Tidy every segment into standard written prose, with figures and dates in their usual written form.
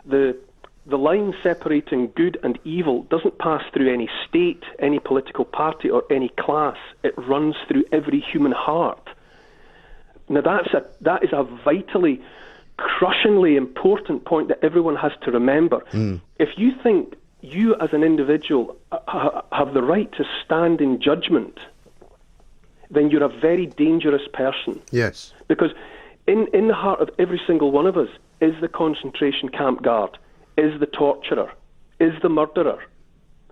The line separating good and evil doesn't pass through any state, any political party, or any class. It runs through every human heart. Now that is a vitally, crushingly important point that everyone has to remember. If you think you as an individual have the right to stand in judgment, then you're a very dangerous person. Yes. Because in the heart of every single one of us is the concentration camp guard, is the torturer, is the murderer.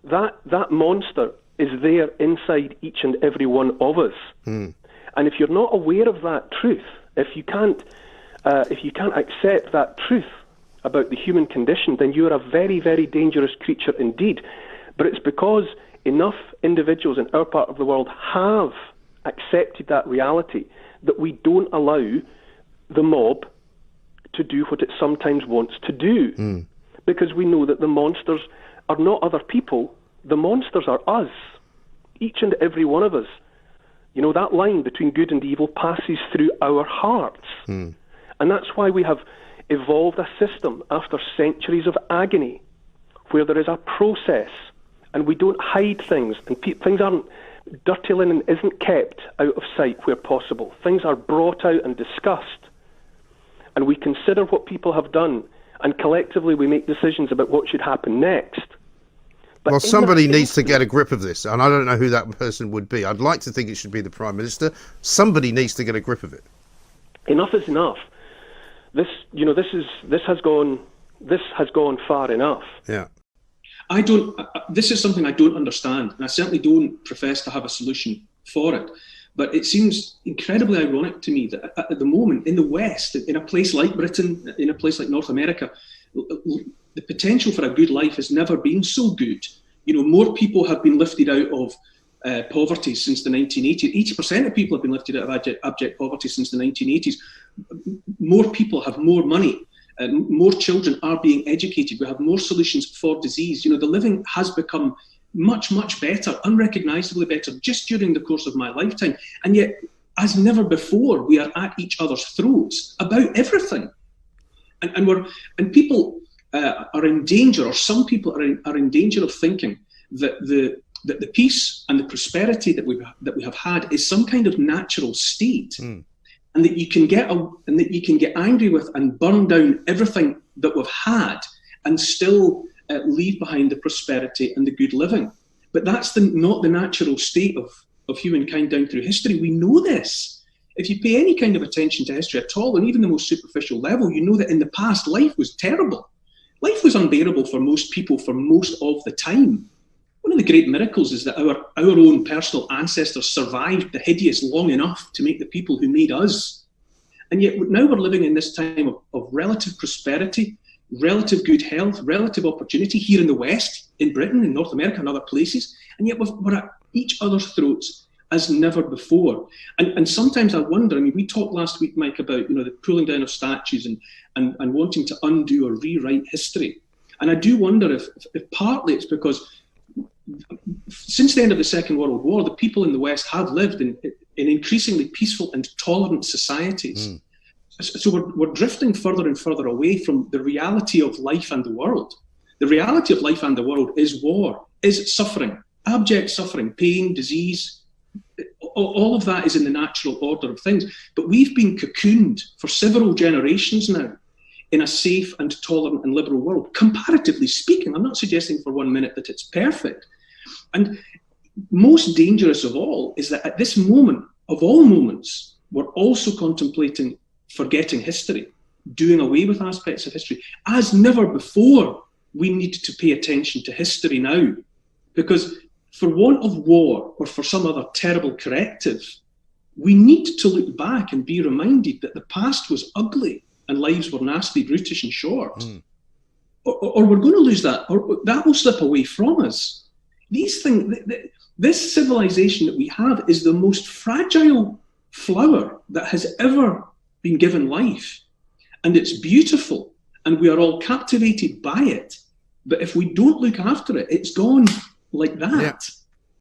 That monster is there inside each and every one of us. And if you're not aware of that truth, if you can't accept that truth about the human condition, then you're a very, very dangerous creature indeed. But it's because enough individuals in our part of the world have accepted that reality that we don't allow the mob to do what it sometimes wants to do. Because we know that the monsters are not other people, the monsters are us, each and every one of us. You know, that line between good and evil passes through our hearts. And that's why we have evolved a system after centuries of agony where there is a process and we don't hide things, and things aren't, dirty linen isn't kept out of sight where possible. Things are brought out and discussed, and we consider what people have done, and collectively we make decisions about what should happen next. But well, somebody needs to get a grip of this, and I don't know who that person would be. I'd like to think it should be the Prime Minister. Somebody needs to get a grip of it. Enough is enough. This has gone far enough. Yeah. This is something I don't understand, and I certainly don't profess to have a solution for it. But it seems incredibly ironic to me that at the moment in the West, in a place like Britain, in a place like North America, the potential for a good life has never been so good. You know, more people have been lifted out of poverty since the 1980s. 80% of people have been lifted out of abject poverty since the 1980s. More people have more money. More children are being educated. We have more solutions for disease. You know, the living has become much, much better, unrecognisably better, just during the course of my lifetime. And yet, as never before, we are at each other's throats about everything. And people are in danger, or some people are in danger of thinking that the peace and the prosperity that we have had is some kind of natural state. And that you can get angry with and burn down everything that we've had and still leave behind the prosperity and the good living. But that's not the natural state of humankind down through history. We know this. If you pay any kind of attention to history at all, and even the most superficial level, you know that in the past life was terrible. Life was unbearable for most people for most of the time. One of the great miracles is that our own personal ancestors survived the hideous long enough to make the people who made us. And yet now we're living in this time of relative prosperity, relative good health, relative opportunity here in the West, in Britain, in North America and other places. And yet we're at each other's throats as never before. And sometimes I wonder, I mean, we talked last week, Mike, about, you know, the pulling down of statues and wanting to undo or rewrite history. And I do wonder if partly it's because since the end of the Second World War, the people in the West have lived in increasingly peaceful and tolerant societies. So we're drifting further and further away from the reality of life and the world. The reality of life and the world is war, is suffering, abject suffering, pain, disease. All of that is in the natural order of things. But we've been cocooned for several generations now in a safe and tolerant and liberal world, comparatively speaking. I'm not suggesting for 1 minute that it's perfect. And most dangerous of all is that at this moment, of all moments, we're also contemplating forgetting history, doing away with aspects of history. As never before, we need to pay attention to history now, because for want of war or for some other terrible corrective, we need to look back and be reminded that the past was ugly and lives were nasty, brutish and short. Or we're going to lose that, or that will slip away from us. These things, this civilization that we have is the most fragile flower that has ever been given life. And it's beautiful, and we are all captivated by it. But if we don't look after it, it's gone like that.